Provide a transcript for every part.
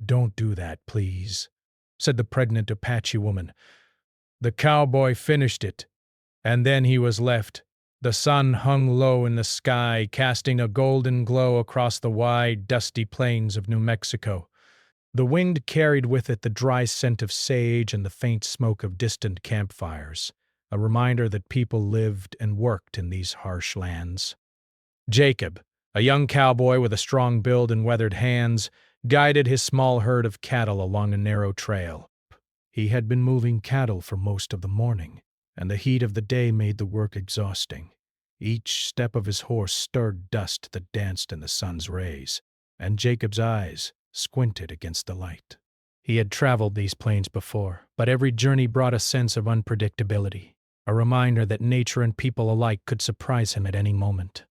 "Don't do that, please," said the pregnant Apache woman. "The cowboy finished it, and then he was left." The sun hung low in the sky, casting a golden glow across the wide, dusty plains of New Mexico. The wind carried with it the dry scent of sage and the faint smoke of distant campfires, a reminder that people lived and worked in these harsh lands. Jacob, a young cowboy with a strong build and weathered hands, guided his small herd of cattle along a narrow trail. He had been moving cattle for most of the morning, and the heat of the day made the work exhausting. Each step of his horse stirred dust that danced in the sun's rays, and Jacob's eyes squinted against the light. He had traveled these plains before, but every journey brought a sense of unpredictability, a reminder that nature and people alike could surprise him at any moment.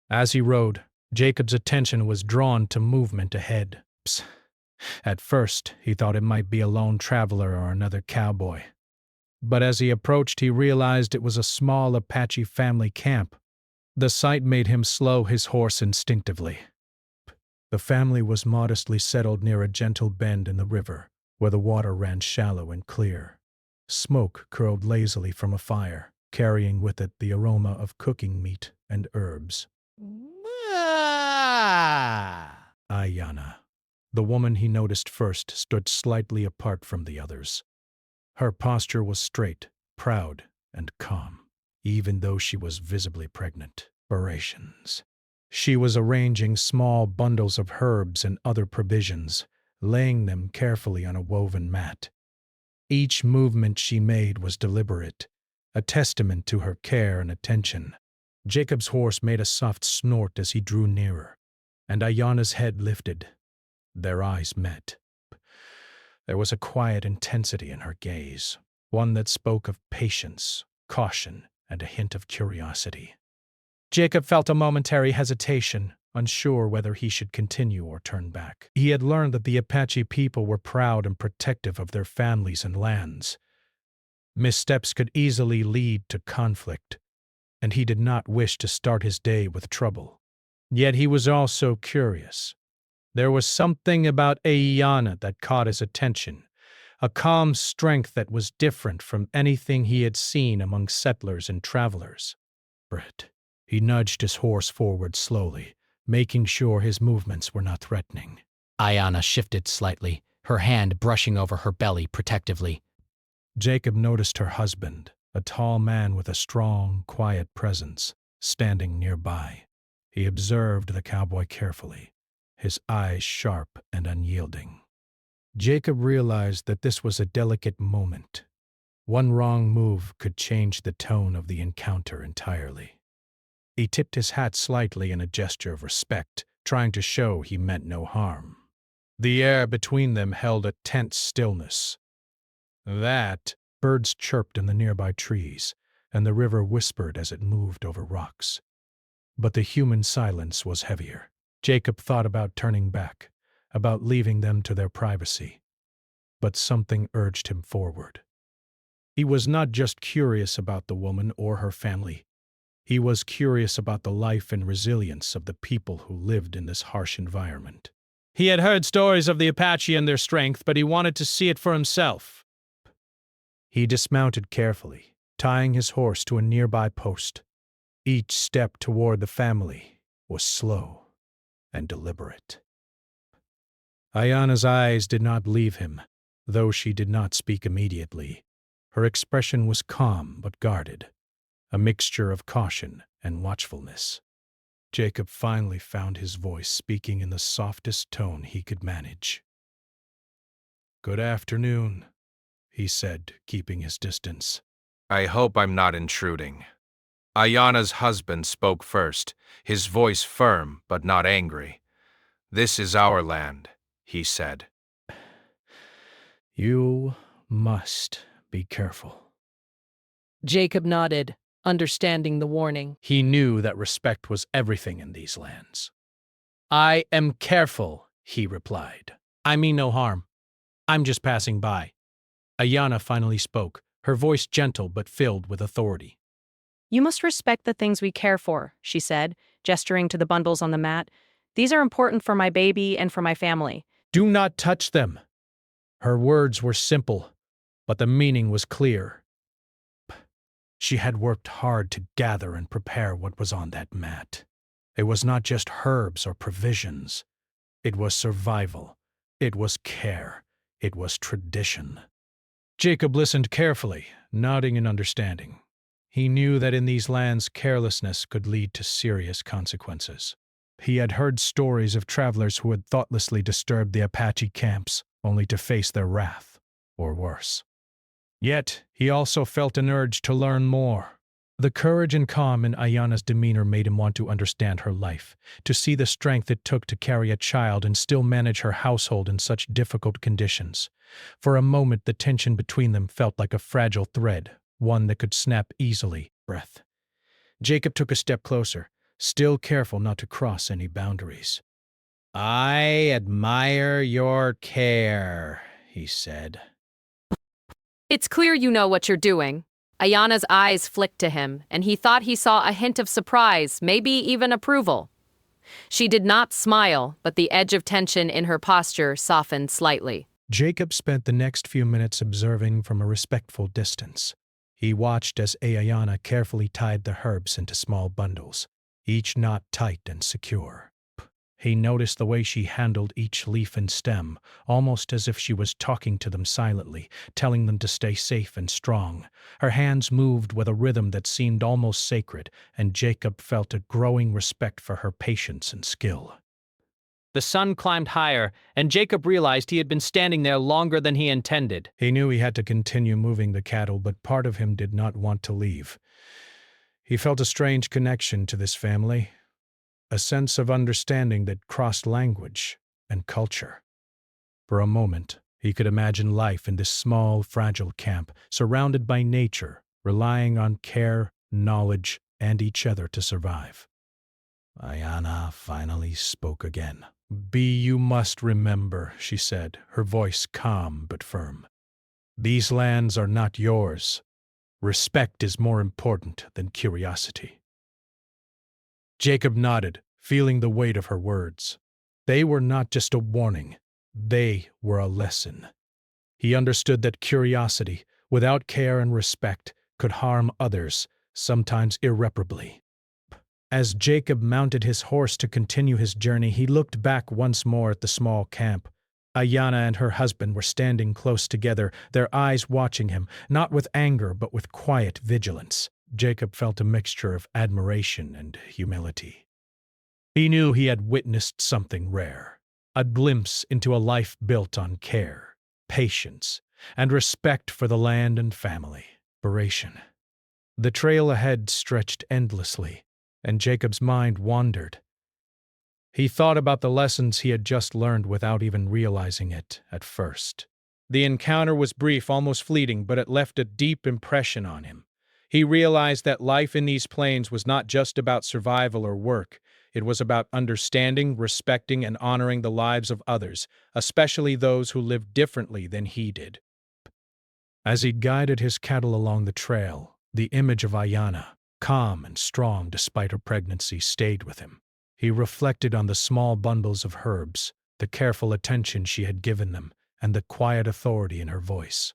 As he rode, Jacob's attention was drawn to movement ahead. Psst. At first, he thought it might be a lone traveler or another cowboy. But as he approached, he realized it was a small Apache family camp. The sight made him slow his horse instinctively. The family was modestly settled near a gentle bend in the river, where the water ran shallow and clear. Smoke curled lazily from a fire, carrying with it the aroma of cooking meat and herbs. Ayana, the woman he noticed first, stood slightly apart from the others. Her posture was straight, proud, and calm, even though she was visibly pregnant. Narrations. She was arranging small bundles of herbs and other provisions, laying them carefully on a woven mat. Each movement she made was deliberate, a testament to her care and attention. Jacob's horse made a soft snort as he drew nearer, and Ayana's head lifted. Their eyes met. There was a quiet intensity in her gaze, one that spoke of patience, caution, and a hint of curiosity. Jacob felt a momentary hesitation, unsure whether he should continue or turn back. He had learned that the Apache people were proud and protective of their families and lands. Missteps could easily lead to conflict, and he did not wish to start his day with trouble. Yet he was also curious. There was something about Ayana that caught his attention, a calm strength that was different from anything he had seen among settlers and travelers. He nudged his horse forward slowly, making sure his movements were not threatening. Ayana shifted slightly, her hand brushing over her belly protectively. Jacob noticed her husband, a tall man with a strong, quiet presence, standing nearby. He observed the cowboy carefully, his eyes sharp and unyielding. Jacob realized that this was a delicate moment. One wrong move could change the tone of the encounter entirely. He tipped his hat slightly in a gesture of respect, trying to show he meant no harm. The air between them held a tense stillness. Birds chirped in the nearby trees, and the river whispered as it moved over rocks. But the human silence was heavier. Jacob thought about turning back, about leaving them to their privacy. But something urged him forward. He was not just curious about the woman or her family. He was curious about the life and resilience of the people who lived in this harsh environment. He had heard stories of the Apache and their strength, but he wanted to see it for himself. He dismounted carefully, tying his horse to a nearby post. Each step toward the family was slow and deliberate. Ayana's eyes did not leave him, though she did not speak immediately. Her expression was calm but guarded, a mixture of caution and watchfulness. Jacob finally found his voice, speaking in the softest tone he could manage. "Good afternoon," he said, keeping his distance. "I hope I'm not intruding." Ayana's husband spoke first, his voice firm but not angry. "This is our land," he said. "You must be careful." Jacob nodded, understanding the warning. He knew that respect was everything in these lands. "I am careful," he replied. "I mean no harm. I'm just passing by." Ayana finally spoke, her voice gentle but filled with authority. "You must respect the things we care for," she said, gesturing to the bundles on the mat. "These are important for my baby and for my family. Do not touch them. Her words were simple, but the meaning was clear. She had worked hard to gather and prepare what was on that mat. It was not just herbs or provisions. It was survival. It was care. It was tradition. Jacob listened carefully, nodding in understanding. He knew that in these lands carelessness could lead to serious consequences. He had heard stories of travelers who had thoughtlessly disturbed the Apache camps, only to face their wrath, or worse. Yet, he also felt an urge to learn more. The courage and calm in Ayana's demeanor made him want to understand her life, to see the strength it took to carry a child and still manage her household in such difficult conditions. For a moment, the tension between them felt like a fragile thread, one that could snap easily. Breath. Jacob took a step closer, still careful not to cross any boundaries. "I admire your care," he said. It's clear you know what you're doing. Ayana's eyes flicked to him, and he thought he saw a hint of surprise, maybe even approval. She did not smile, but the edge of tension in her posture softened slightly. Jacob spent the next few minutes observing from a respectful distance. He watched as Ayana carefully tied the herbs into small bundles, each knot tight and secure. He noticed the way she handled each leaf and stem, almost as if she was talking to them silently, telling them to stay safe and strong. Her hands moved with a rhythm that seemed almost sacred, and Jacob felt a growing respect for her patience and skill. The sun climbed higher, and Jacob realized he had been standing there longer than he intended. He knew he had to continue moving the cattle, but part of him did not want to leave. He felt a strange connection to this family, a sense of understanding that crossed language and culture. For a moment, he could imagine life in this small, fragile camp, surrounded by nature, relying on care, knowledge, and each other to survive. Ayana finally spoke again. You must remember," she said, her voice calm but firm. "These lands are not yours. Respect is more important than curiosity." Jacob nodded, feeling the weight of her words. They were not just a warning. They were a lesson. He understood that curiosity, without care and respect, could harm others, sometimes irreparably. As Jacob mounted his horse to continue his journey, he looked back once more at the small camp. Ayana and her husband were standing close together, their eyes watching him, not with anger but with quiet vigilance. Jacob felt a mixture of admiration and humility. He knew he had witnessed something rare, a glimpse into a life built on care, patience, and respect for the land and family. The trail ahead stretched endlessly, and Jacob's mind wandered. He thought about the lessons he had just learned without even realizing it at first. The encounter was brief, almost fleeting, but it left a deep impression on him. He realized that life in these plains was not just about survival or work. It was about understanding, respecting, and honoring the lives of others, especially those who lived differently than he did. As he guided his cattle along the trail, the image of Ayana, calm and strong despite her pregnancy, stayed with him. He reflected on the small bundles of herbs, the careful attention she had given them, and the quiet authority in her voice.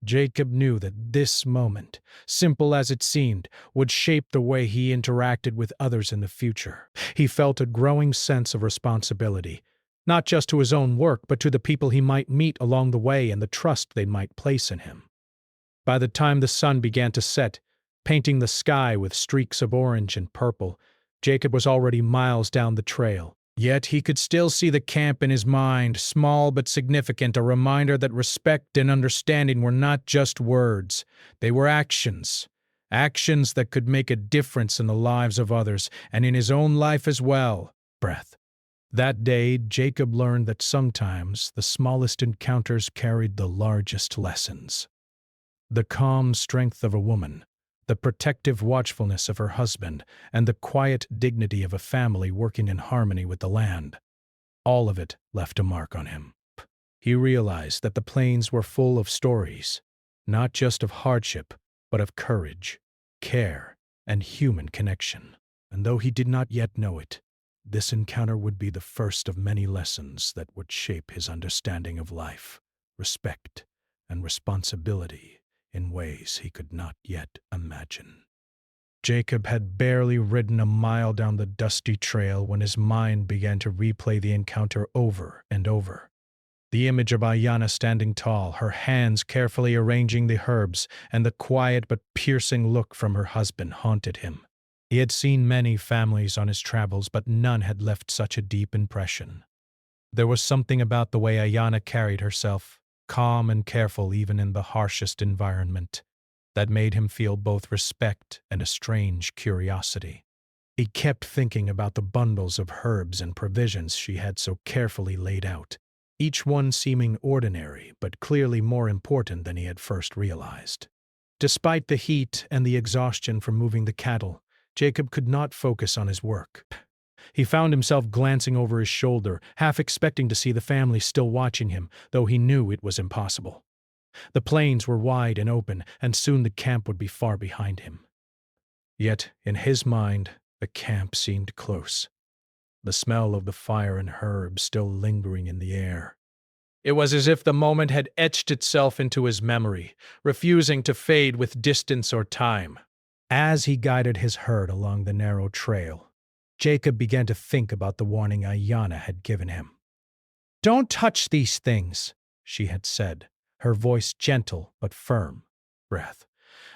Jacob knew that this moment, simple as it seemed, would shape the way he interacted with others in the future. He felt a growing sense of responsibility, not just to his own work, but to the people he might meet along the way and the trust they might place in him. By the time the sun began to set, painting the sky with streaks of orange and purple, Jacob was already miles down the trail. Yet he could still see the camp in his mind, small but significant, a reminder that respect and understanding were not just words. They were actions. Actions that could make a difference in the lives of others, and in his own life as well. That day, Jacob learned that sometimes the smallest encounters carried the largest lessons. The calm strength of a woman, the protective watchfulness of her husband, and the quiet dignity of a family working in harmony with the land. All of it left a mark on him. He realized that the plains were full of stories, not just of hardship, but of courage, care, and human connection. And though he did not yet know it, This encounter would be the first of many lessons that would shape his understanding of life, respect, and responsibility in ways he could not yet imagine. Jacob had barely ridden a mile down the dusty trail when his mind began to replay the encounter over and over. The image of Ayanna standing tall, her hands carefully arranging the herbs, and the quiet but piercing look from her husband haunted him. He had seen many families on his travels, but none had left such a deep impression. There was something about the way Ayanna carried herself, calm and careful even in the harshest environment, that made him feel both respect and a strange curiosity. He kept thinking about the bundles of herbs and provisions she had so carefully laid out, each one seeming ordinary but clearly more important than he had first realized. Despite the heat and the exhaustion from moving the cattle, Jacob could not focus on his work. He found himself glancing over his shoulder, half expecting to see the family still watching him, though he knew it was impossible. The plains were wide and open, and soon the camp would be far behind him. Yet, in his mind, the camp seemed close, the smell of the fire and herbs still lingering in the air. It was as if the moment had etched itself into his memory, refusing to fade with distance or time. As he guided his herd along the narrow trail, Jacob began to think about the warning Ayanna had given him. "Don't touch these things," she had said, her voice gentle but firm. Breath.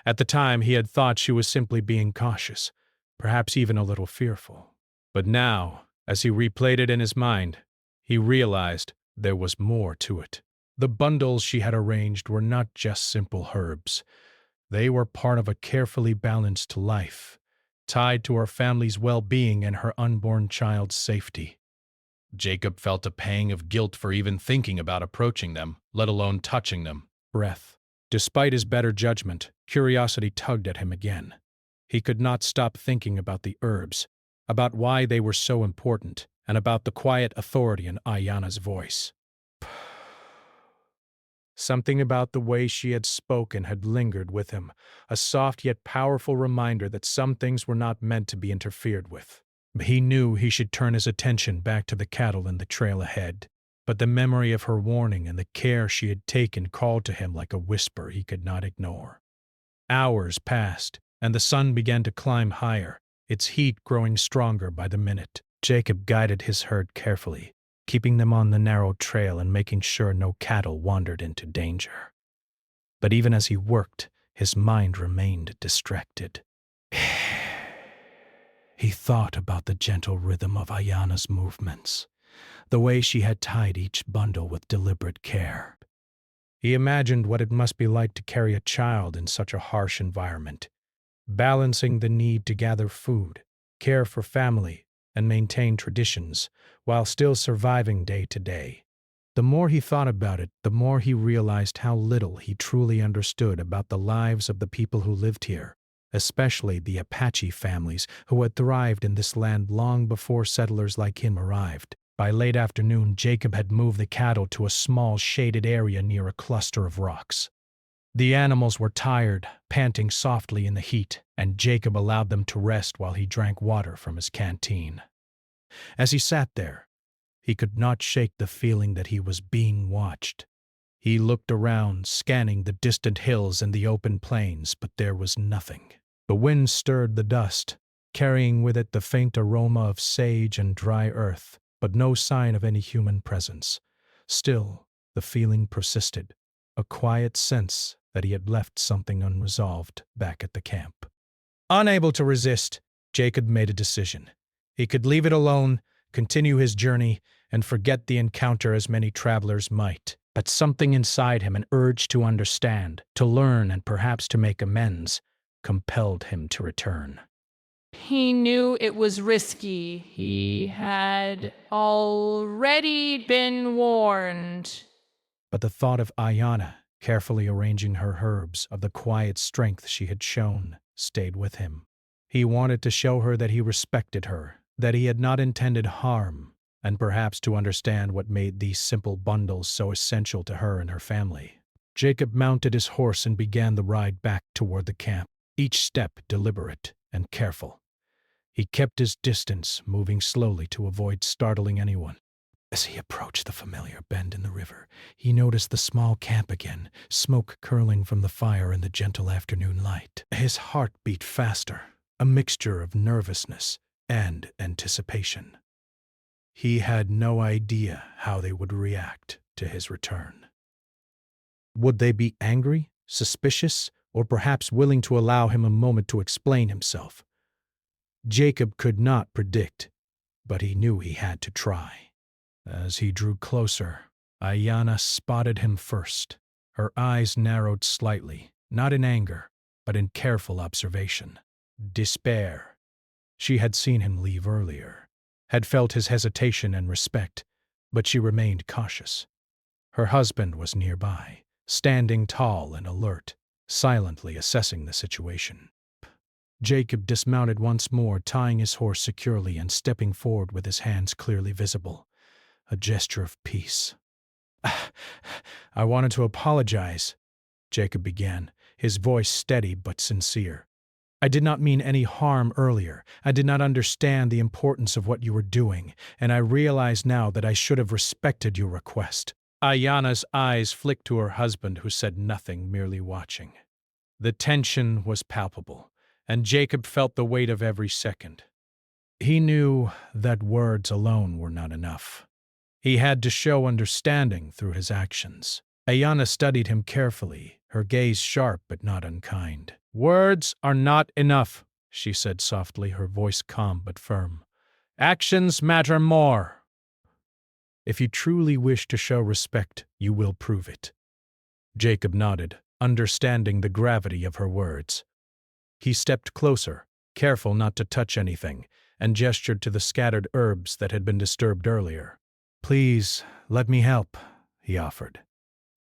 At the time, he had thought she was simply being cautious, perhaps even a little fearful. But now, as he replayed it in his mind, he realized there was more to it. The bundles she had arranged were not just simple herbs. They were part of a carefully balanced life, tied to her family's well-being and her unborn child's safety. Jacob felt a pang of guilt for even thinking about approaching them, let alone touching them. Breath. Despite his better judgment, curiosity tugged at him again. He could not stop thinking about the herbs, about why they were so important, and about the quiet authority in Ayanna's voice. Something about the way she had spoken had lingered with him, a soft yet powerful reminder that some things were not meant to be interfered with. He knew he should turn his attention back to the cattle and the trail ahead, but the memory of her warning and the care she had taken called to him like a whisper he could not ignore. Hours passed, and the sun began to climb higher, its heat growing stronger by the minute. Jacob guided his herd carefully, keeping them on the narrow trail and making sure no cattle wandered into danger. But even as he worked, his mind remained distracted. He thought about the gentle rhythm of Ayanna's movements, the way she had tied each bundle with deliberate care. He imagined what it must be like to carry a child in such a harsh environment, balancing the need to gather food, care for family, and maintain traditions, while still surviving day to day. The more he thought about it, the more he realized how little he truly understood about the lives of the people who lived here, especially the Apache families who had thrived in this land long before settlers like him arrived. By late afternoon, Jacob had moved the cattle to a small shaded area near a cluster of rocks. The animals were tired, panting softly in the heat, and Jacob allowed them to rest while he drank water from his canteen. As he sat there, he could not shake the feeling that he was being watched. He looked around, scanning the distant hills and the open plains, but there was nothing. The wind stirred the dust, carrying with it the faint aroma of sage and dry earth, but no sign of any human presence. Still, the feeling persisted, a quiet sense that he had left something unresolved back at the camp. Unable to resist, Jacob made a decision. He could leave it alone, continue his journey, and forget the encounter as many travelers might. But something inside him, an urge to understand, to learn, and perhaps to make amends, compelled him to return. He knew it was risky. He had already been warned. But the thought of Ayanna, carefully arranging her herbs, of the quiet strength she had shown, stayed with him. He wanted to show her that he respected her, that he had not intended harm, and perhaps to understand what made these simple bundles so essential to her and her family. Jacob mounted his horse and began the ride back toward the camp, each step deliberate and careful. He kept his distance, moving slowly to avoid startling anyone. As he approached the familiar bend in the river, he noticed the small camp again, smoke curling from the fire in the gentle afternoon light. His heart beat faster, a mixture of nervousness and anticipation. He had no idea how they would react to his return. Would they be angry, suspicious, or perhaps willing to allow him a moment to explain himself? Jacob could not predict, but he knew he had to try. As he drew closer, Ayanna spotted him first. Her eyes narrowed slightly, not in anger, but in careful observation. Despair. She had seen him leave earlier, had felt his hesitation and respect, but she remained cautious. Her husband was nearby, standing tall and alert, silently assessing the situation. Jacob dismounted once more, tying his horse securely and stepping forward with his hands clearly visible. A gesture of peace. "I wanted to apologize," Jacob began, his voice steady but sincere. "I did not mean any harm earlier. I did not understand the importance of what you were doing, and I realize now that I should have respected your request." Ayanna's eyes flicked to her husband, who said nothing, merely watching. The tension was palpable, and Jacob felt the weight of every second. He knew that words alone were not enough. He had to show understanding through his actions. Ayanna studied him carefully, her gaze sharp but not unkind. "Words are not enough," she said softly, her voice calm but firm. "Actions matter more. If you truly wish to show respect, you will prove it." Jacob nodded, understanding the gravity of her words. He stepped closer, careful not to touch anything, and gestured to the scattered herbs that had been disturbed earlier. "Please, let me help," he offered.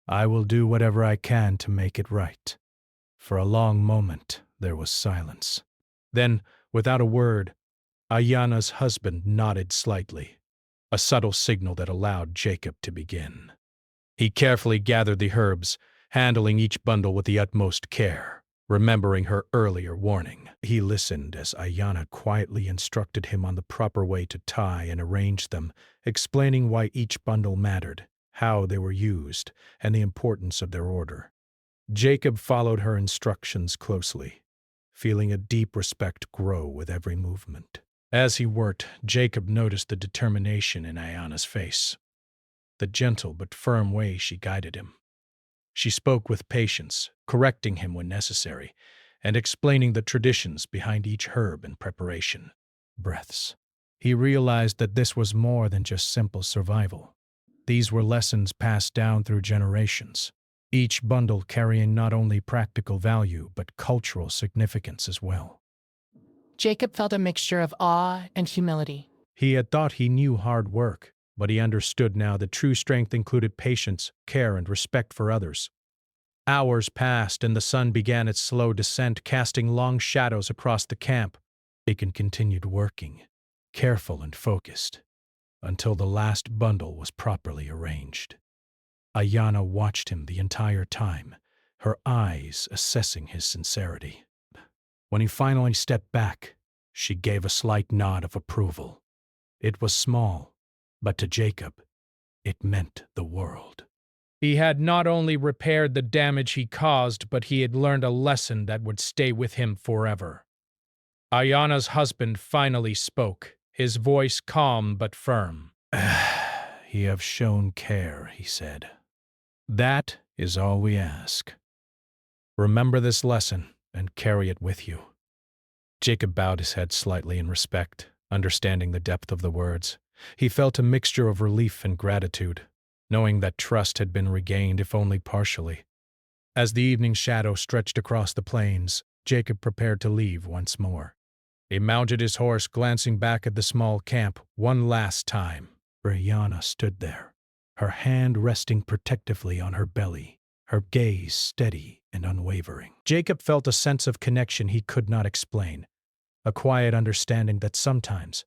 "I will do whatever I can to make it right." For a long moment, there was silence. Then, without a word, Ayanna's husband nodded slightly, a subtle signal that allowed Jacob to begin. He carefully gathered the herbs, handling each bundle with the utmost care. Remembering her earlier warning, he listened as Ayanna quietly instructed him on the proper way to tie and arrange them, explaining why each bundle mattered, how they were used, and the importance of their order. Jacob followed her instructions closely, feeling a deep respect grow with every movement. As he worked, Jacob noticed the determination in Ayanna's face, the gentle but firm way she guided him. She spoke with patience, correcting him when necessary, and explaining the traditions behind each herb and preparation. Breaths. He realized that this was more than just simple survival. These were lessons passed down through generations, each bundle carrying not only practical value but cultural significance as well. Jacob felt a mixture of awe and humility. He had thought he knew hard work, but he understood now that true strength included patience, care, and respect for others. Hours passed, and the sun began its slow descent, casting long shadows across the camp. Aiken continued working, careful and focused, until the last bundle was properly arranged. Ayanna watched him the entire time, her eyes assessing his sincerity. When he finally stepped back, she gave a slight nod of approval. It was small, but to Jacob, it meant the world. He had not only repaired the damage he caused, but he had learned a lesson that would stay with him forever. Ayanna's husband finally spoke, his voice calm but firm. "You have shown care," he said. "That is all we ask. Remember this lesson and carry it with you." Jacob bowed his head slightly in respect, understanding the depth of the words. He felt a mixture of relief and gratitude, knowing that trust had been regained, if only partially. As the evening shadow stretched across the plains, Jacob prepared to leave once more. He mounted his horse, glancing back at the small camp one last time. Ayanna stood there, her hand resting protectively on her belly, her gaze steady and unwavering. Jacob felt a sense of connection he could not explain, a quiet understanding that sometimes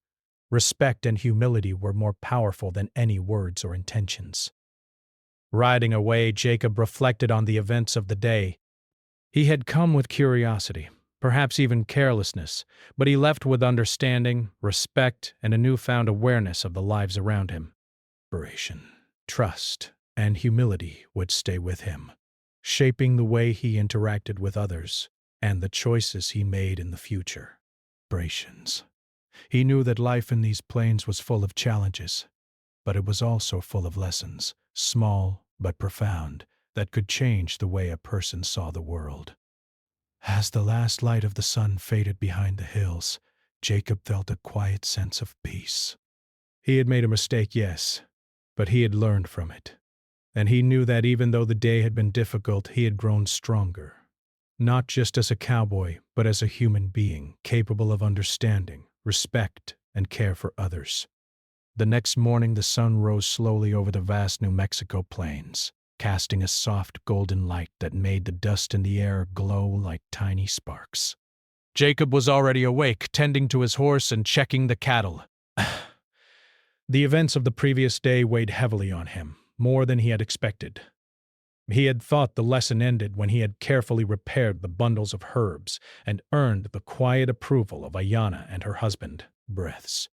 respect and humility were more powerful than any words or intentions. Riding away, Jacob reflected on the events of the day. He had come with curiosity, perhaps even carelessness, but he left with understanding, respect, and a newfound awareness of the lives around him. Inspiration, trust, and humility would stay with him, shaping the way he interacted with others and the choices he made in the future. Inspirations. He knew that life in these plains was full of challenges, but it was also full of lessons, small but profound, that could change the way a person saw the world. As the last light of the sun faded behind the hills, Jacob felt a quiet sense of peace. He had made a mistake, yes, but he had learned from it. And he knew that even though the day had been difficult, he had grown stronger. Not just as a cowboy, but as a human being, capable of understanding, respect, and care for others. The next morning, the sun rose slowly over the vast New Mexico plains, casting a soft golden light that made the dust in the air glow like tiny sparks. Jacob was already awake, tending to his horse and checking the cattle. The events of the previous day weighed heavily on him, more than he had expected. He had thought the lesson ended when he had carefully repaired the bundles of herbs and earned the quiet approval of Ayanna and her husband, Breaths.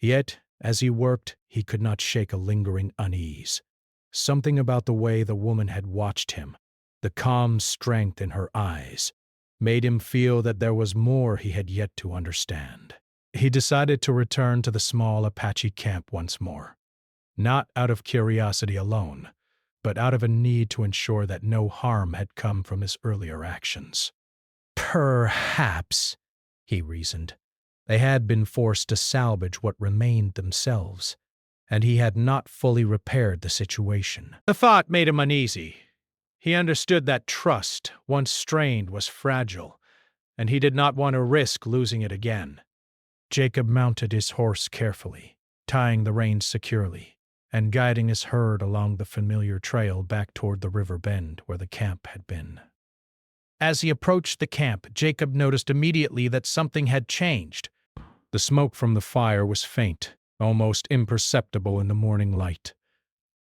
Yet, as he worked, he could not shake a lingering unease. Something about the way the woman had watched him, the calm strength in her eyes, made him feel that there was more he had yet to understand. He decided to return to the small Apache camp once more, not out of curiosity alone, but out of a need to ensure that no harm had come from his earlier actions. Perhaps, he reasoned, they had been forced to salvage what remained themselves, and he had not fully repaired the situation. The thought made him uneasy. He understood that trust, once strained, was fragile, and he did not want to risk losing it again. Jacob mounted his horse carefully, tying the reins securely, and guiding his herd along the familiar trail back toward the river bend where the camp had been. As he approached the camp, Jacob noticed immediately that something had changed. The smoke from the fire was faint, almost imperceptible in the morning light.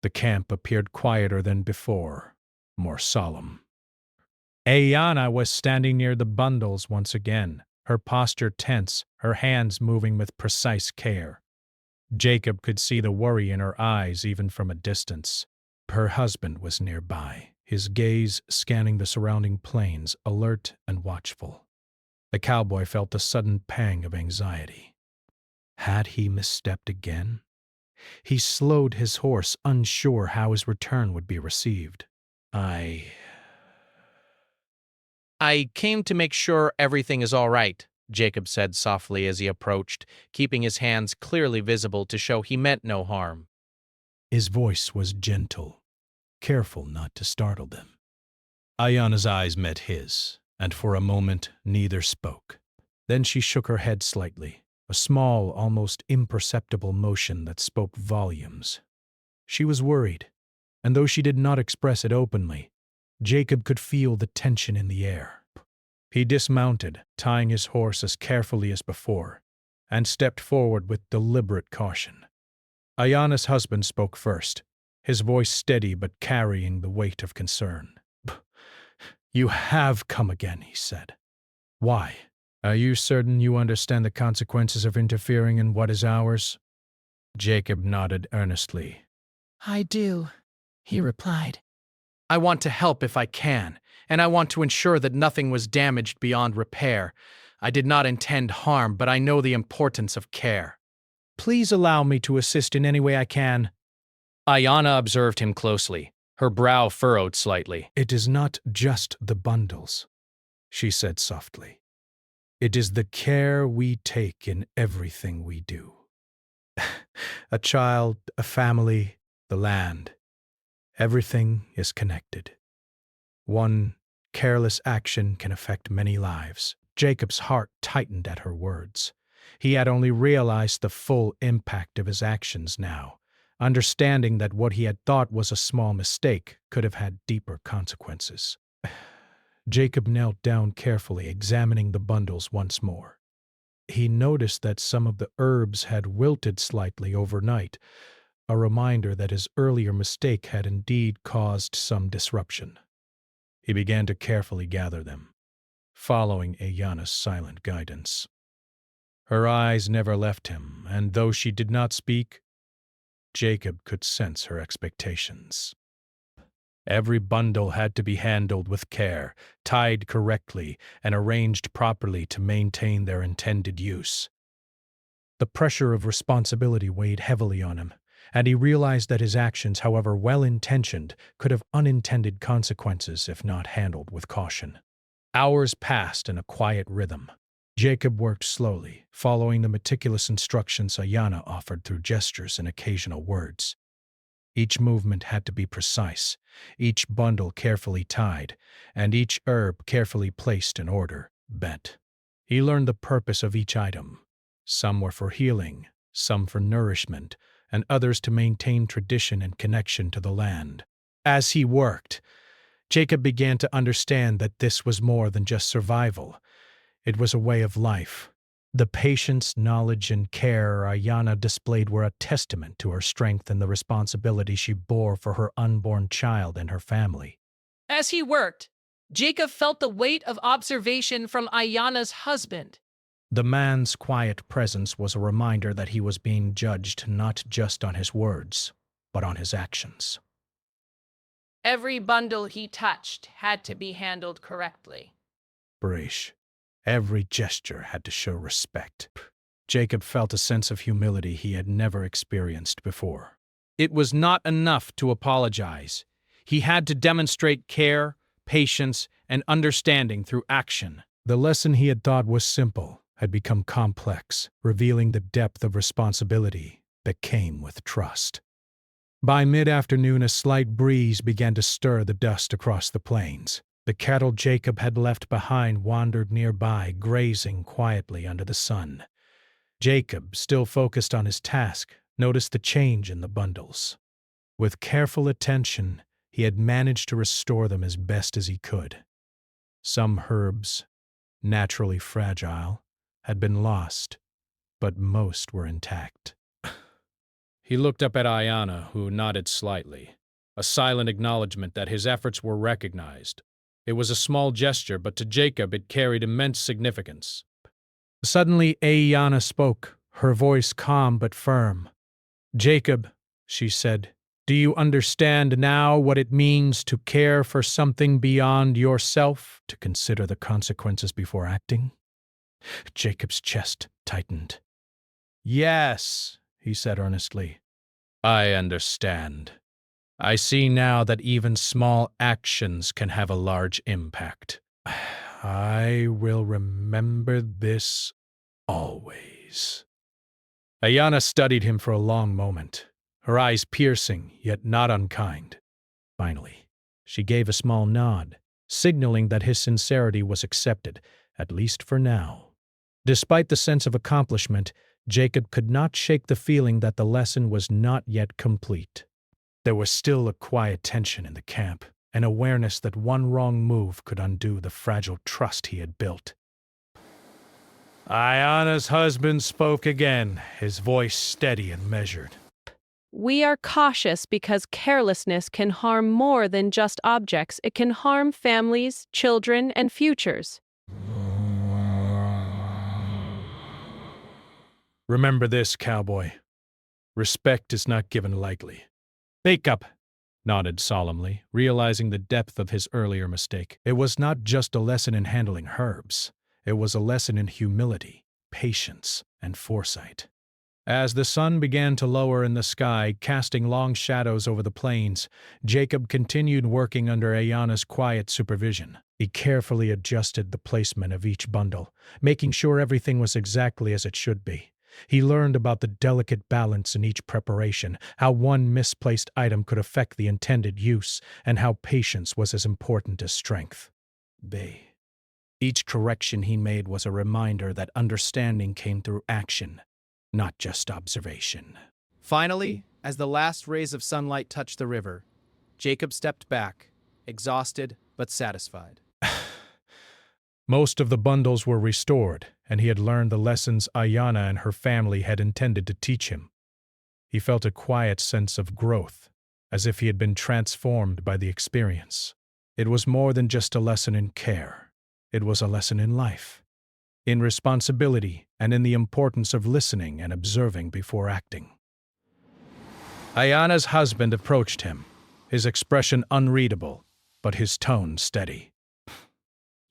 The camp appeared quieter than before, more solemn. Ayanna was standing near the bundles once again, her posture tense, her hands moving with precise care. Jacob could see the worry in her eyes even from a distance. Her husband was nearby, his gaze scanning the surrounding plains, alert and watchful. The cowboy felt a sudden pang of anxiety. Had he misstepped again? He slowed his horse, unsure how his return would be received. I came to make sure everything is all right, Jacob said softly as he approached, keeping his hands clearly visible to show he meant no harm. His voice was gentle, careful not to startle them. Ayanna's eyes met his, and for a moment neither spoke. Then she shook her head slightly, a small, almost imperceptible motion that spoke volumes. She was worried, and though she did not express it openly, Jacob could feel the tension in the air. He dismounted, tying his horse as carefully as before, and stepped forward with deliberate caution. Ayanna's husband spoke first, his voice steady but carrying the weight of concern. "You have come again," he said. "Why? Are you certain you understand the consequences of interfering in what is ours?" Jacob nodded earnestly. I do, he replied. I want to help if I can, and I want to ensure that nothing was damaged beyond repair. I did not intend harm, but I know the importance of care. Please allow me to assist in any way I can. Ayanna observed him closely, her brow furrowed slightly. It is not just the bundles, she said softly. It is the care we take in everything we do. A child, a family, the land. Everything is connected. One careless action can affect many lives. Jacob's heart tightened at her words. He had only realized the full impact of his actions now, understanding that what he had thought was a small mistake could have had deeper consequences. Jacob knelt down carefully, examining the bundles once more. He noticed that some of the herbs had wilted slightly overnight, a reminder that his earlier mistake had indeed caused some disruption. He began to carefully gather them, following Ayana's silent guidance. Her eyes never left him, and though she did not speak, Jacob could sense her expectations. Every bundle had to be handled with care, tied correctly, and arranged properly to maintain their intended use. The pressure of responsibility weighed heavily on him, and he realized that his actions, however well-intentioned, could have unintended consequences if not handled with caution. Hours passed in a quiet rhythm. Jacob worked slowly, following the meticulous instructions Ayana offered through gestures and occasional words. Each movement had to be precise, each bundle carefully tied, and each herb carefully placed in order, bent. He learned the purpose of each item. Some were for healing, some for nourishment, and others to maintain tradition and connection to the land. As he worked, Jacob began to understand that this was more than just survival. It was a way of life. The patience, knowledge, and care Ayana displayed were a testament to her strength and the responsibility she bore for her unborn child and her family. As he worked, Jacob felt the weight of observation from Ayana's husband. The man's quiet presence was a reminder that he was being judged not just on his words, but on his actions. Every bundle he touched had to be handled correctly. Barish. Every gesture had to show respect. Jacob felt a sense of humility he had never experienced before. It was not enough to apologize. He had to demonstrate care, patience, and understanding through action. The lesson he had thought was simple had become complex, revealing the depth of responsibility that came with trust. By mid-afternoon, a slight breeze began to stir the dust across the plains. The cattle Jacob had left behind wandered nearby, grazing quietly under the sun. Jacob, still focused on his task, noticed the change in the bundles. With careful attention, he had managed to restore them as best as he could. Some herbs, naturally fragile, had been lost, but most were intact. He looked up at Ayana, who nodded slightly, a silent acknowledgement that his efforts were recognized. It was a small gesture, but to Jacob it carried immense significance. Suddenly, Ayana spoke, her voice calm but firm. "Jacob," she said, "do you understand now what it means to care for something beyond yourself, to consider the consequences before acting?" Jacob's chest tightened. "Yes," he said earnestly. "I understand. I see now that even small actions can have a large impact. I will remember this always." Ayana studied him for a long moment, her eyes piercing, yet not unkind. Finally, she gave a small nod, signaling that his sincerity was accepted, at least for now. Despite the sense of accomplishment, Jacob could not shake the feeling that the lesson was not yet complete. There was still a quiet tension in the camp, an awareness that one wrong move could undo the fragile trust he had built. Ayana's husband spoke again, his voice steady and measured. We are cautious because carelessness can harm more than just objects. It can harm families, children, and futures. Remember this, cowboy. Respect is not given lightly. Jacob nodded solemnly, realizing the depth of his earlier mistake. It was not just a lesson in handling herbs. It was a lesson in humility, patience, and foresight. As the sun began to lower in the sky, casting long shadows over the plains, Jacob continued working under Ayana's quiet supervision. He carefully adjusted the placement of each bundle, making sure everything was exactly as it should be. He learned about the delicate balance in each preparation, how one misplaced item could affect the intended use, and how patience was as important as strength. Each correction he made was a reminder that understanding came through action, not just observation. Finally, as the last rays of sunlight touched the river, Jacob stepped back, exhausted but satisfied. Most of the bundles were restored, and he had learned the lessons Ayana and her family had intended to teach him. He felt a quiet sense of growth, as if he had been transformed by the experience. It was more than just a lesson in care. It was a lesson in life, in responsibility, and in the importance of listening and observing before acting. Ayana's husband approached him, his expression unreadable, but his tone steady.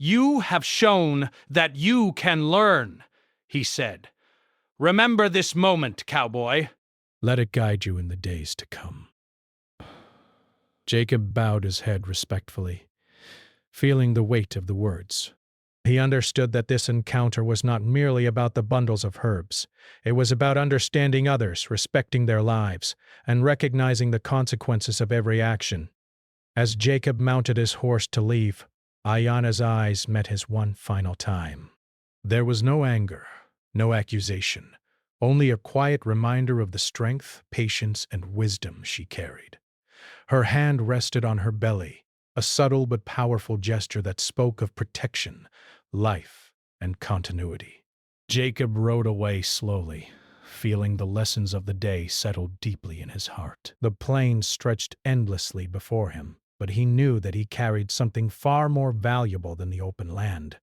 "You have shown that you can learn," he said. "Remember this moment, cowboy." Let it guide you in the days to come. Jacob bowed his head respectfully, feeling the weight of the words. He understood that this encounter was not merely about the bundles of herbs. It was about understanding others, respecting their lives, and recognizing the consequences of every action. As Jacob mounted his horse to leave, Ayana's eyes met his one final time. There was no anger, no accusation, only a quiet reminder of the strength, patience, and wisdom she carried. Her hand rested on her belly, a subtle but powerful gesture that spoke of protection, life, and continuity. Jacob rode away slowly, feeling the lessons of the day settle deeply in his heart. The plain stretched endlessly before him, but he knew that he carried something far more valuable than the open land.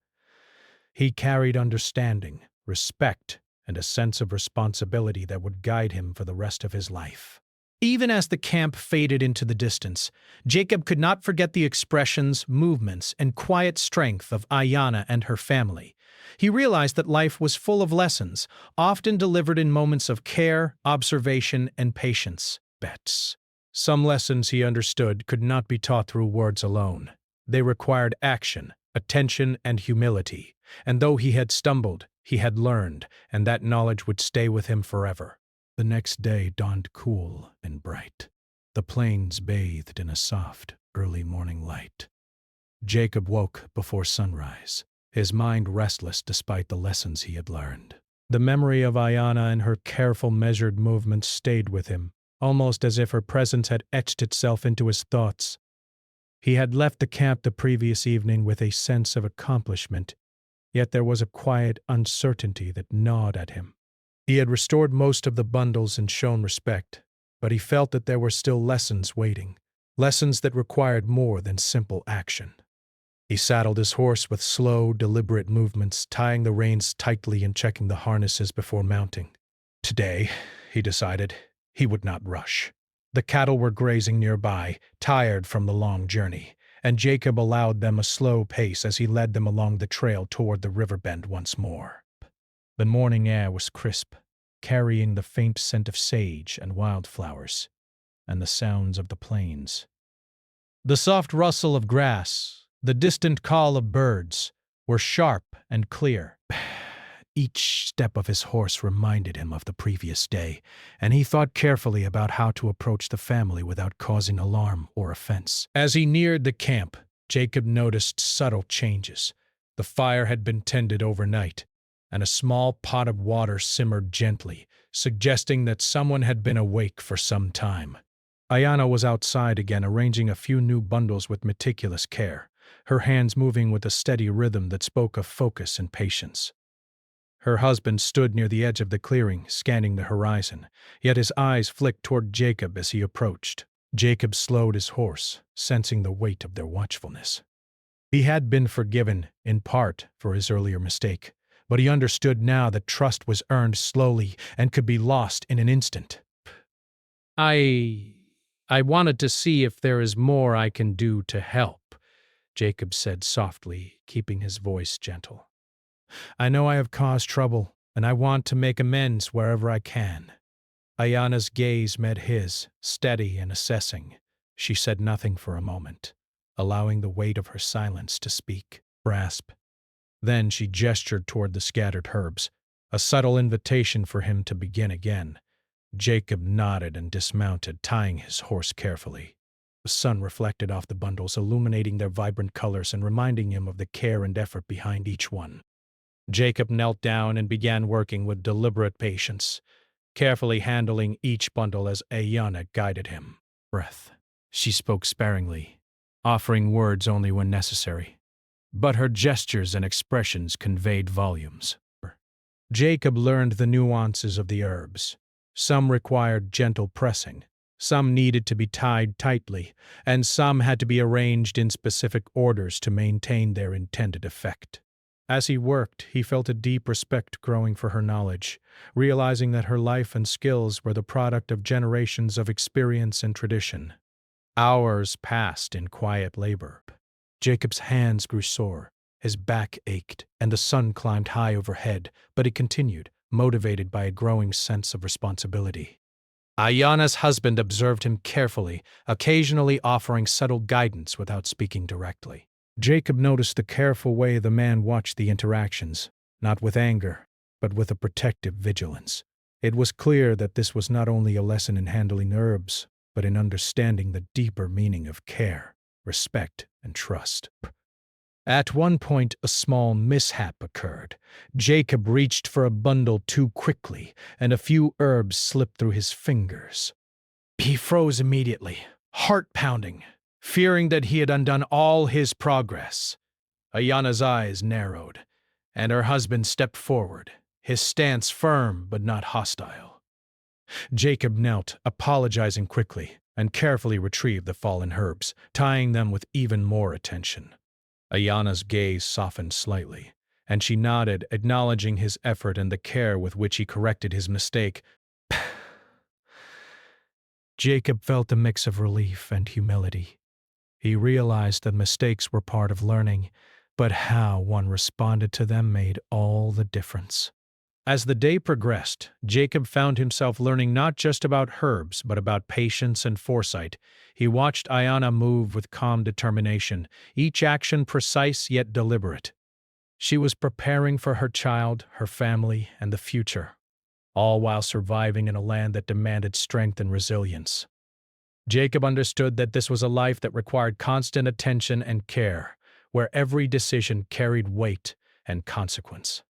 He carried understanding, respect, and a sense of responsibility that would guide him for the rest of his life. Even as the camp faded into the distance, Jacob could not forget the expressions, movements, and quiet strength of Ayana and her family. He realized that life was full of lessons, often delivered in moments of care, observation, and patience. Bets. Some lessons he understood could not be taught through words alone. They required action, attention, and humility. And though he had stumbled, he had learned, and that knowledge would stay with him forever. The next day dawned cool and bright. The plains bathed in a soft, early morning light. Jacob woke before sunrise, his mind restless despite the lessons he had learned. The memory of Ayana and her careful, measured movements stayed with him, almost as if her presence had etched itself into his thoughts. He had left the camp the previous evening with a sense of accomplishment, yet there was a quiet uncertainty that gnawed at him. He had restored most of the bundles and shown respect, but he felt that there were still lessons waiting, lessons that required more than simple action. He saddled his horse with slow, deliberate movements, tying the reins tightly and checking the harnesses before mounting. Today, he decided, he would not rush. The cattle were grazing nearby, tired from the long journey, and Jacob allowed them a slow pace as he led them along the trail toward the river bend once more. The morning air was crisp, carrying the faint scent of sage and wildflowers, and the sounds of the plains. The soft rustle of grass, the distant call of birds, were sharp and clear. Each step of his horse reminded him of the previous day, and he thought carefully about how to approach the family without causing alarm or offense. As he neared the camp, Jacob noticed subtle changes. The fire had been tended overnight, and a small pot of water simmered gently, suggesting that someone had been awake for some time. Ayana was outside again, arranging a few new bundles with meticulous care, her hands moving with a steady rhythm that spoke of focus and patience. Her husband stood near the edge of the clearing, scanning the horizon, yet his eyes flicked toward Jacob as he approached. Jacob slowed his horse, sensing the weight of their watchfulness. He had been forgiven, in part, for his earlier mistake, but he understood now that trust was earned slowly and could be lost in an instant. I wanted to see if there is more I can do to help," Jacob said softly, keeping his voice gentle. I know I have caused trouble, and I want to make amends wherever I can. Ayana's gaze met his, steady and assessing. She said nothing for a moment, allowing the weight of her silence to speak, grasp. Then she gestured toward the scattered herbs, a subtle invitation for him to begin again. Jacob nodded and dismounted, tying his horse carefully. The sun reflected off the bundles, illuminating their vibrant colors and reminding him of the care and effort behind each one. Jacob knelt down and began working with deliberate patience, carefully handling each bundle as Ayana guided him. Breath. She spoke sparingly, offering words only when necessary, but her gestures and expressions conveyed volumes. Jacob learned the nuances of the herbs. Some required gentle pressing, Some needed to be tied tightly, and some had to be arranged in specific orders to maintain their intended effect. As he worked, he felt a deep respect growing for her knowledge, realizing that her life and skills were the product of generations of experience and tradition. Hours passed in quiet labor. Jacob's hands grew sore, his back ached, and the sun climbed high overhead, but he continued, motivated by a growing sense of responsibility. Ayana's husband observed him carefully, occasionally offering subtle guidance without speaking directly. Jacob noticed the careful way the man watched the interactions, not with anger, but with a protective vigilance. It was clear that this was not only a lesson in handling herbs, but in understanding the deeper meaning of care, respect, and trust. At one point, a small mishap occurred. Jacob reached for a bundle too quickly, and a few herbs slipped through his fingers. He froze immediately, heart pounding, fearing that he had undone all his progress. Ayana's eyes narrowed, and her husband stepped forward, his stance firm but not hostile. Jacob knelt, apologizing quickly, and carefully retrieved the fallen herbs, tying them with even more attention. Ayana's gaze softened slightly, and she nodded, acknowledging his effort and the care with which he corrected his mistake. Jacob felt a mix of relief and humility. He realized that mistakes were part of learning, but how one responded to them made all the difference. As the day progressed, Jacob found himself learning not just about herbs, but about patience and foresight. He watched Ayana move with calm determination, each action precise yet deliberate. She was preparing for her child, her family, and the future, all while surviving in a land that demanded strength and resilience. Jacob understood that this was a life that required constant attention and care, where every decision carried weight and consequence.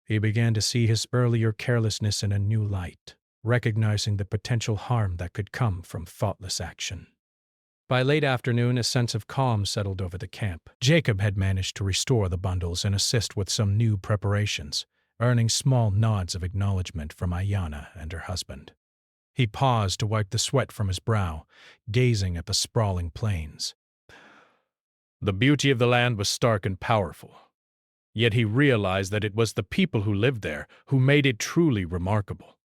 He began to see his earlier carelessness in a new light, recognizing the potential harm that could come from thoughtless action. By late afternoon, a sense of calm settled over the camp. Jacob had managed to restore the bundles and assist with some new preparations, earning small nods of acknowledgement from Ayana and her husband. He paused to wipe the sweat from his brow, gazing at the sprawling plains. The beauty of the land was stark and powerful. Yet he realized that it was the people who lived there who made it truly remarkable.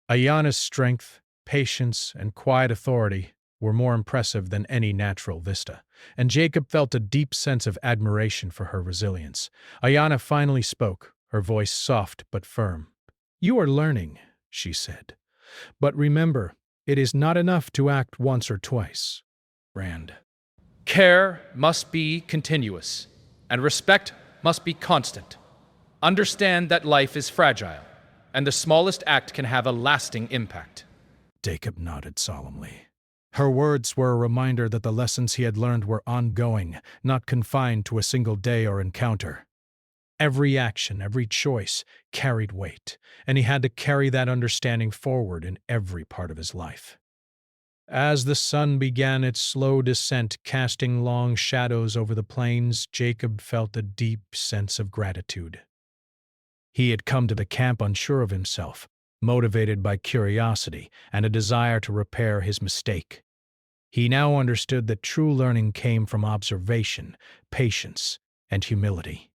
Ayana's strength, patience, and quiet authority were more impressive than any natural vista, and Jacob felt a deep sense of admiration for her resilience. Ayana finally spoke, her voice soft but firm. "You are learning," she said. "But remember, it is not enough to act once or twice." Rand. Care must be continuous, and respect must be constant. Understand that life is fragile, and the smallest act can have a lasting impact. Jacob nodded solemnly. Her words were a reminder that the lessons he had learned were ongoing, not confined to a single day or encounter. Every action, every choice carried weight, and he had to carry that understanding forward in every part of his life. As the sun began its slow descent, casting long shadows over the plains, Jacob felt a deep sense of gratitude. He had come to the camp unsure of himself, motivated by curiosity and a desire to repair his mistake. He now understood that true learning came from observation, patience, and humility.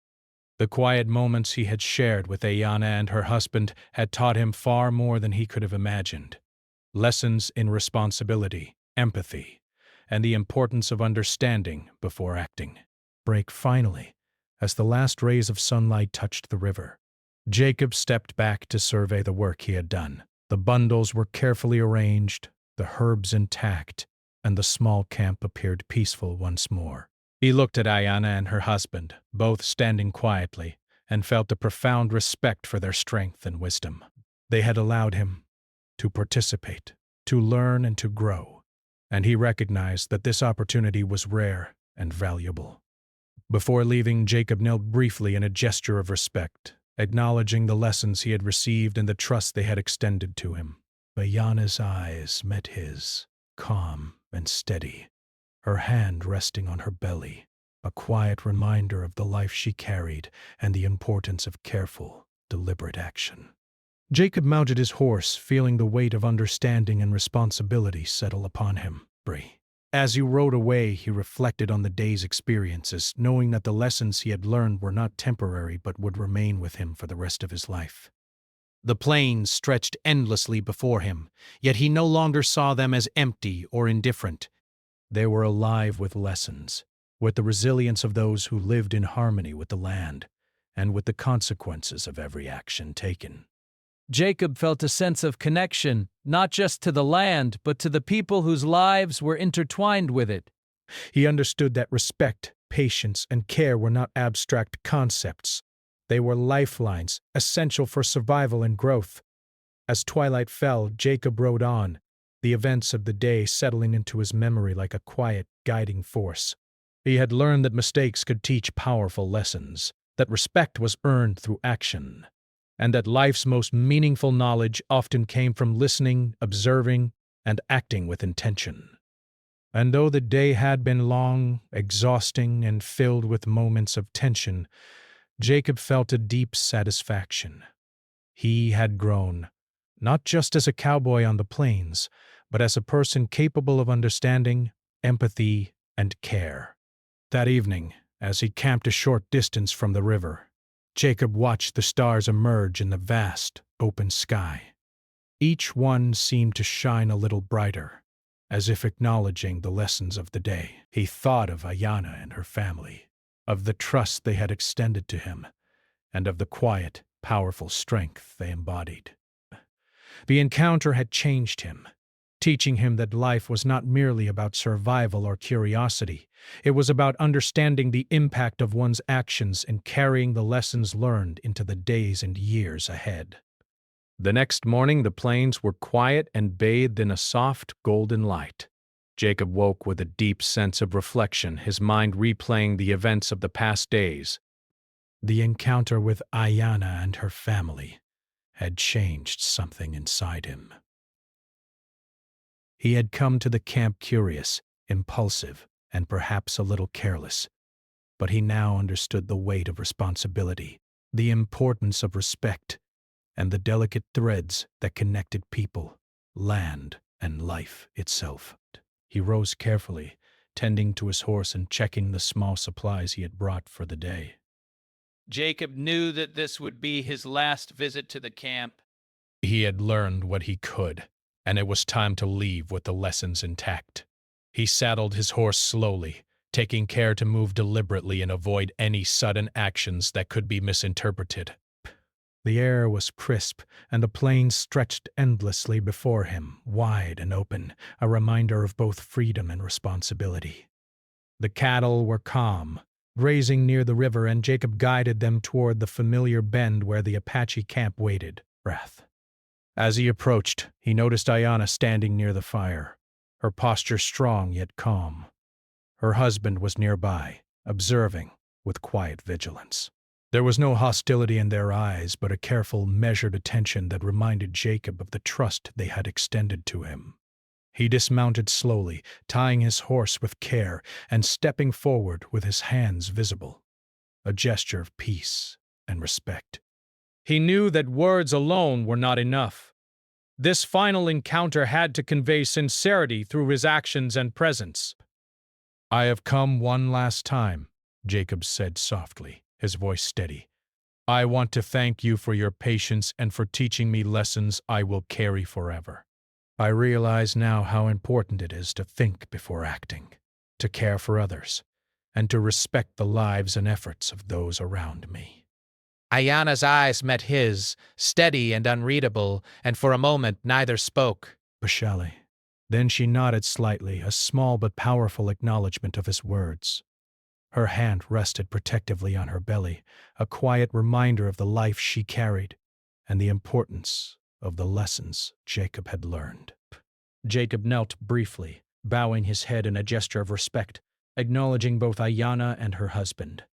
The quiet moments he had shared with Ayana and her husband had taught him far more than he could have imagined. Lessons in responsibility, empathy, and the importance of understanding before acting. Break finally, as the last rays of sunlight touched the river. Jacob stepped back to survey the work he had done. The bundles were carefully arranged, the herbs intact, and the small camp appeared peaceful once more. He looked at Ayana and her husband, both standing quietly, and felt a profound respect for their strength and wisdom. They had allowed him to participate, to learn and to grow, and he recognized that this opportunity was rare and valuable. Before leaving, Jacob knelt briefly in a gesture of respect, acknowledging the lessons he had received and the trust they had extended to him. Ayana's eyes met his, calm and steady, her hand resting on her belly, a quiet reminder of the life she carried and the importance of careful, deliberate action. Jacob mounted his horse, feeling the weight of understanding and responsibility settle upon him. As he rode away, he reflected on the day's experiences, knowing that the lessons he had learned were not temporary but would remain with him for the rest of his life. The plains stretched endlessly before him, yet he no longer saw them as empty or indifferent. They were alive with lessons, with the resilience of those who lived in harmony with the land, and with the consequences of every action taken. Jacob felt a sense of connection, not just to the land, but to the people whose lives were intertwined with it. He understood that respect, patience, and care were not abstract concepts. They were lifelines, essential for survival and growth. As twilight fell, Jacob rode on, the events of the day settling into his memory like a quiet, guiding force. He had learned that mistakes could teach powerful lessons, that respect was earned through action, and that life's most meaningful knowledge often came from listening, observing, and acting with intention. And though the day had been long, exhausting, and filled with moments of tension, Jacob felt a deep satisfaction. He had grown, not just as a cowboy on the plains, but as a person capable of understanding, empathy, and care. That evening, as he camped a short distance from the river, Jacob watched the stars emerge in the vast, open sky. Each one seemed to shine a little brighter, as if acknowledging the lessons of the day. He thought of Ayanna and her family, of the trust they had extended to him, and of the quiet, powerful strength they embodied. The encounter had changed him, teaching him that life was not merely about survival or curiosity. It was about understanding the impact of one's actions and carrying the lessons learned into the days and years ahead. The next morning, the plains were quiet and bathed in a soft, golden light. Jacob woke with a deep sense of reflection, his mind replaying the events of the past days. The encounter with Ayanna and her family had changed something inside him. He had come to the camp curious, impulsive, and perhaps a little careless, but he now understood the weight of responsibility, the importance of respect, and the delicate threads that connected people, land, and life itself. He rose carefully, tending to his horse and checking the small supplies he had brought for the day. Jacob knew that this would be his last visit to the camp. He had learned what he could, and it was time to leave with the lessons intact. He saddled his horse slowly, taking care to move deliberately and avoid any sudden actions that could be misinterpreted. The air was crisp, and the plains stretched endlessly before him, wide and open, a reminder of both freedom and responsibility. The cattle were calm, grazing near the river, and Jacob guided them toward the familiar bend where the Apache camp waited. As he approached, he noticed Ayanna standing near the fire, her posture strong yet calm. Her husband was nearby, observing with quiet vigilance. There was no hostility in their eyes, but a careful, measured attention that reminded Jacob of the trust they had extended to him. He dismounted slowly, tying his horse with care and stepping forward with his hands visible, a gesture of peace and respect. He knew that words alone were not enough. This final encounter had to convey sincerity through his actions and presence. "I have come one last time," Jacob said softly, his voice steady. "I want to thank you for your patience and for teaching me lessons I will carry forever. I realize now how important it is to think before acting, to care for others, and to respect the lives and efforts of those around me." Ayanna's eyes met his, steady and unreadable, and for a moment neither spoke. Bashali. Then she nodded slightly, a small but powerful acknowledgement of his words. Her hand rested protectively on her belly, a quiet reminder of the life she carried and the importance of the lessons Jacob had learned. Jacob knelt briefly, bowing his head in a gesture of respect, acknowledging both Ayanna and her husband.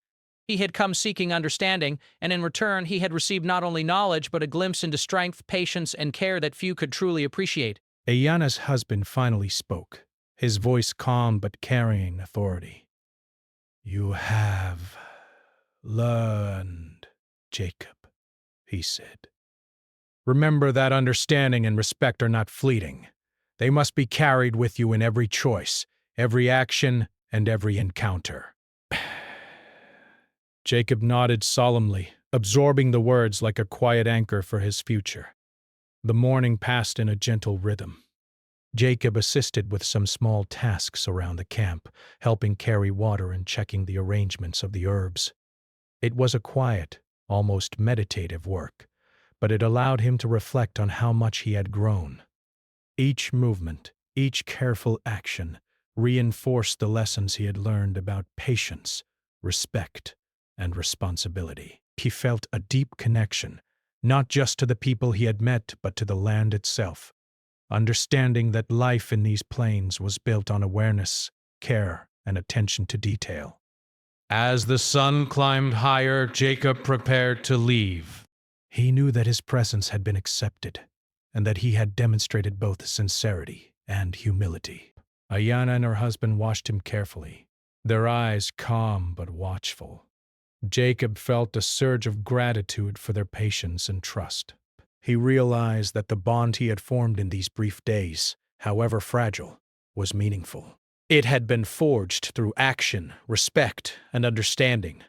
He had come seeking understanding, and in return he had received not only knowledge but a glimpse into strength, patience, and care that few could truly appreciate. Ayanna's husband finally spoke, his voice calm but carrying authority. "You have learned, Jacob," he said. Remember that understanding and respect are not fleeting. They must be carried with you in every choice, every action, and every encounter. Jacob nodded solemnly, absorbing the words like a quiet anchor for his future. The morning passed in a gentle rhythm. Jacob assisted with some small tasks around the camp, helping carry water and checking the arrangements of the herbs. It was a quiet, almost meditative work, but it allowed him to reflect on how much he had grown. Each movement, each careful action, reinforced the lessons he had learned about patience, respect, and responsibility. He felt a deep connection, not just to the people he had met, but to the land itself, understanding that life in these plains was built on awareness, care, and attention to detail. As the sun climbed higher, Jacob prepared to leave. He knew that his presence had been accepted, and that he had demonstrated both sincerity and humility. Ayanna and her husband watched him carefully, their eyes calm but watchful. Jacob felt a surge of gratitude for their patience and trust. He realized that the bond he had formed in these brief days, however fragile, was meaningful. It had been forged through action, respect, and understanding,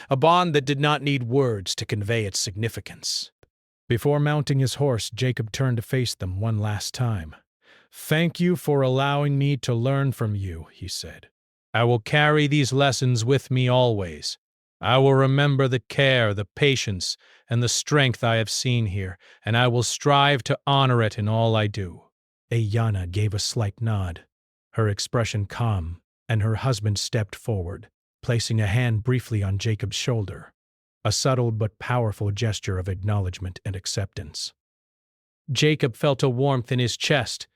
a bond that did not need words to convey its significance. Before mounting his horse, Jacob turned to face them one last time. "Thank you for allowing me to learn from you," he said. "I will carry these lessons with me always. I will remember the care, the patience, and the strength I have seen here, and I will strive to honor it in all I do." Ayanna gave a slight nod, her expression calm, and her husband stepped forward, placing a hand briefly on Jacob's shoulder, a subtle but powerful gesture of acknowledgement and acceptance. Jacob felt a warmth in his chest,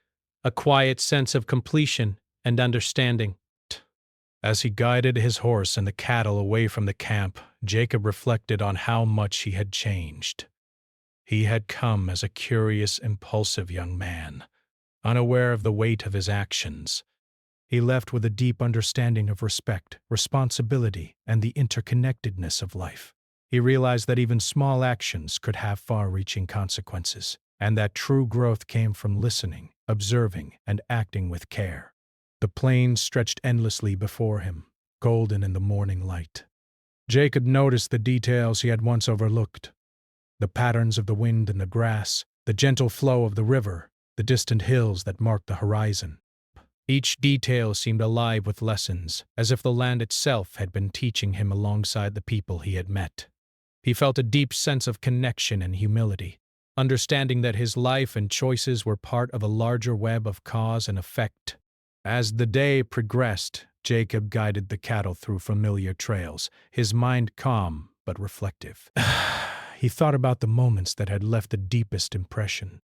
a quiet sense of completion and understanding. As he guided his horse and the cattle away from the camp, Jacob reflected on how much he had changed. He had come as a curious, impulsive young man, unaware of the weight of his actions. He left with a deep understanding of respect, responsibility, and the interconnectedness of life. He realized that even small actions could have far-reaching consequences, and that true growth came from listening, observing, and acting with care. The plains stretched endlessly before him, golden in the morning light. Jacob noticed the details he had once overlooked: the patterns of the wind in the grass, the gentle flow of the river, the distant hills that marked the horizon. Each detail seemed alive with lessons, as if the land itself had been teaching him alongside the people he had met. He felt a deep sense of connection and humility, understanding that his life and choices were part of a larger web of cause and effect. As the day progressed, Jacob guided the cattle through familiar trails, his mind calm but reflective. He thought about the moments that had left the deepest impression: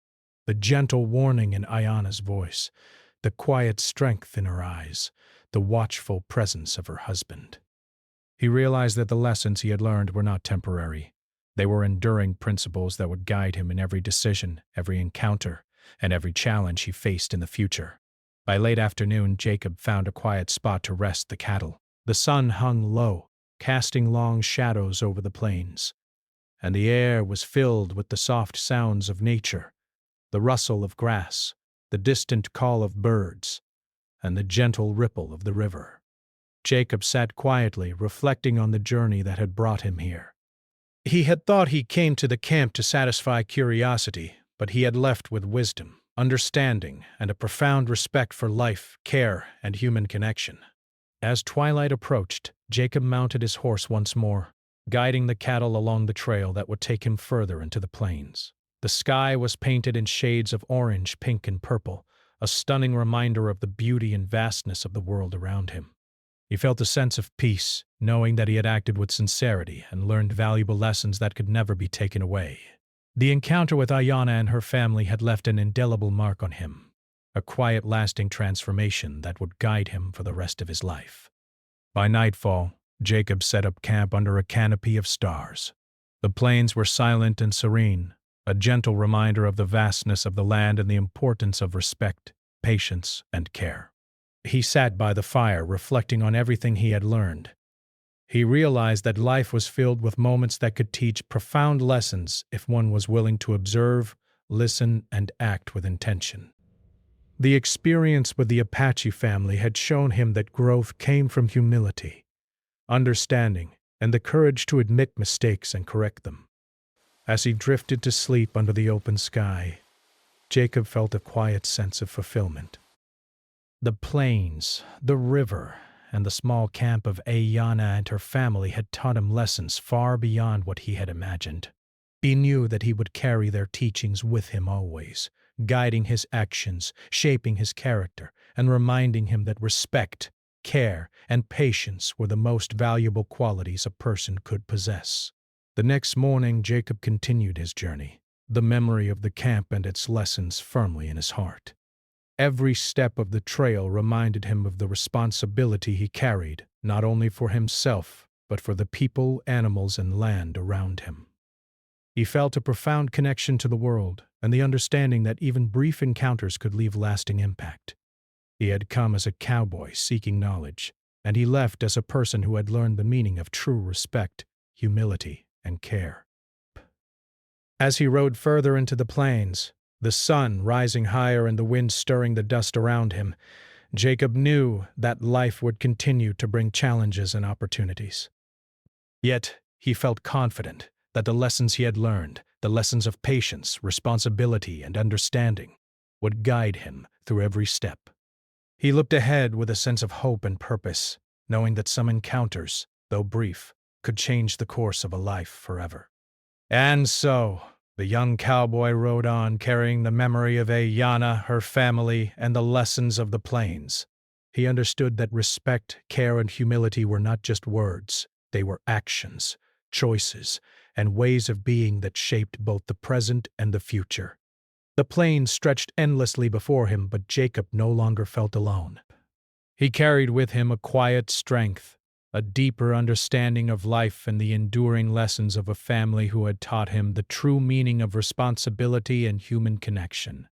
the gentle warning in Ayanna's voice, the quiet strength in her eyes, the watchful presence of her husband. He realized that the lessons he had learned were not temporary. They were enduring principles that would guide him in every decision, every encounter, and every challenge he faced in the future. By late afternoon, Jacob found a quiet spot to rest the cattle. The sun hung low, casting long shadows over the plains, and the air was filled with the soft sounds of nature, the rustle of grass, the distant call of birds, and the gentle ripple of the river. Jacob sat quietly, reflecting on the journey that had brought him here. He had thought he came to the camp to satisfy curiosity, but he had left with wisdom, understanding, and a profound respect for life, care, and human connection. As twilight approached, Jacob mounted his horse once more, guiding the cattle along the trail that would take him further into the plains. The sky was painted in shades of orange, pink, and purple, a stunning reminder of the beauty and vastness of the world around him. He felt a sense of peace, knowing that he had acted with sincerity and learned valuable lessons that could never be taken away. The encounter with Ayanna and her family had left an indelible mark on him, a quiet, lasting transformation that would guide him for the rest of his life. By nightfall, Jacob set up camp under a canopy of stars. The plains were silent and serene, a gentle reminder of the vastness of the land and the importance of respect, patience, and care. He sat by the fire, reflecting on everything he had learned. He realized that life was filled with moments that could teach profound lessons if one was willing to observe, listen, and act with intention. The experience with the Apache family had shown him that growth came from humility, understanding, and the courage to admit mistakes and correct them. As he drifted to sleep under the open sky, Jacob felt a quiet sense of fulfillment. The plains, the river, and the small camp of Ayana and her family had taught him lessons far beyond what he had imagined. He knew that he would carry their teachings with him always, guiding his actions, shaping his character, and reminding him that respect, care, and patience were the most valuable qualities a person could possess. The next morning, Jacob continued his journey, the memory of the camp and its lessons firmly in his heart. Every step of the trail reminded him of the responsibility he carried, not only for himself, but for the people, animals, and land around him. He felt a profound connection to the world and the understanding that even brief encounters could leave lasting impact. He had come as a cowboy seeking knowledge, and he left as a person who had learned the meaning of true respect, humility, and care. As he rode further into the plains, the sun rising higher and the wind stirring the dust around him, Jacob knew that life would continue to bring challenges and opportunities. Yet he felt confident that the lessons he had learned, the lessons of patience, responsibility, and understanding, would guide him through every step. He looked ahead with a sense of hope and purpose, knowing that some encounters, though brief, could change the course of a life forever. And so, the young cowboy rode on, carrying the memory of Ayana, her family, and the lessons of the plains. He understood that respect, care, and humility were not just words, they were actions, choices, and ways of being that shaped both the present and the future. The plains stretched endlessly before him, but Jacob no longer felt alone. He carried with him a quiet strength, a deeper understanding of life, and the enduring lessons of a family who had taught him the true meaning of responsibility and human connection.